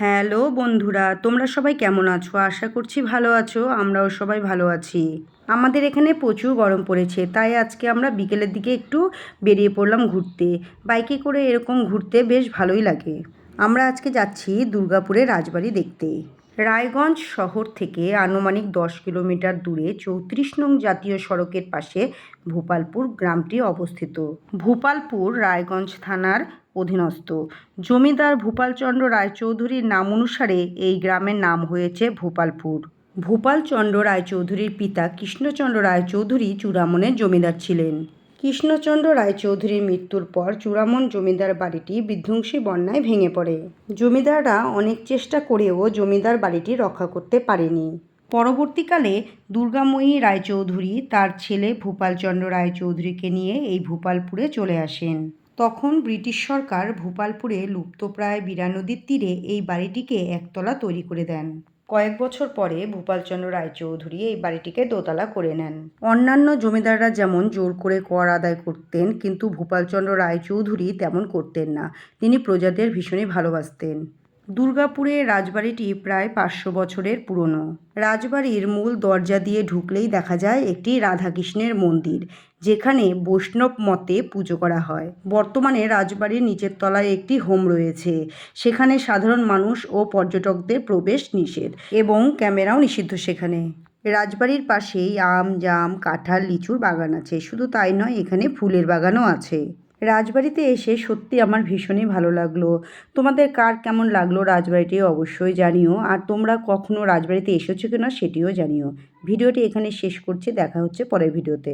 Hello বন্ধুরা, তোমরা সবাই কেমন আছো? আশা করছি ভালো আছো। আমরাও সবাই ভালো আছি। আমাদের এখানে প্রচুর গরম পড়েছে, তাই আজকে আমরা বিকেলের দিকে একটু বেরিয়ে পড়লাম ঘুরতে। বাইকে করে এরকম ঘুরতে বেশ ভালোই লাগে। আমরা আজকে যাচ্ছি দুর্গাপুরের রাজবাড়ি দেখতে। রায়গঞ্জ শহর থেকে আনুমানিক 10 কিলোমিটার দূরে 34 নং জাতীয় সড়কের পাশে ভূপালপুর গ্রামটি অবস্থিত। ভূপালপুর রায়গঞ্জ থানার অধীনস্থ। জমিদার ভূপালচন্দ্র রায়চৌধুরীর নাম অনুসারে এই গ্রামের নাম হয়েছে ভূপালপুর। ভূপালচন্দ্র রায়চৌধুরীর পিতা কৃষ্ণচন্দ্র রায়চৌধুরী চূড়ামনের জমিদার ছিলেন। কৃষ্ণচন্দ্র রায়চৌধুরীর মৃত্যুর পর চূড়ামন জমিদার বাড়িটি বিধ্বংসী বন্যায় ভেঙে পড়ে। জমিদাররা অনেক চেষ্টা করেও জমিদার বাড়িটি রক্ষা করতে পারেনি। পরবর্তীকালে দুর্গাময়ী রায়চৌধুরী তার ছেলে ভূপালচন্দ্র রায়চৌধুরীকে নিয়ে এই ভূপালপুরে চলে আসেন। তখন ব্রিটিশ সরকার ভূপালপুরে লুপ্তপ্রায় বীরা নদীর তীরে এই বাড়িটিকে একতলা তৈরি করে দেন। কয়েক বছর পরে ভূপালচন্দ্র রায়চৌধুরী এই বাড়িটিকে দোতলা করে নেন। অন্যান্য জমিদাররা যেমন জোর করে কর আদায় করতেন, কিন্তু ভূপালচন্দ্র রায়চৌধুরী তেমন করতেন না। তিনি প্রজাদের ভীষণই ভালোবাসতেন। দুর্গাপুরের রাজবাড়িটি প্রায় 500 বছরের পুরনো। রাজবাড়ির মূল দরজা দিয়ে ঢুকলেই দেখা যায় একটি রাধাকৃষ্ণের মন্দির, যেখানে বৈষ্ণব মতে পুজো করা হয়। বর্তমানে রাজবাড়ির নিচের তলায় একটি হোম রয়েছে, সেখানে সাধারণ মানুষ ও পর্যটকদের প্রবেশ নিষেধ এবং ক্যামেরাও নিষিদ্ধ সেখানে। রাজবাড়ির পাশেই আম, জাম, কাঁঠাল, লিচুর বাগান আছে। শুধু তাই নয়, এখানে ফুলের বাগানও আছে। রাজবাড়িতে এসে সত্যি আমার ভীষণই ভালো লাগলো। তোমাদের কার কেমন লাগলো রাজবাড়িটি অবশ্যই জানিও। আর তোমরা কখনো রাজবাড়িতে এসেছো কিনা সেটিও জানিও। ভিডিওটি এখানে শেষ করছি। দেখা হচ্ছে পরের ভিডিওতে।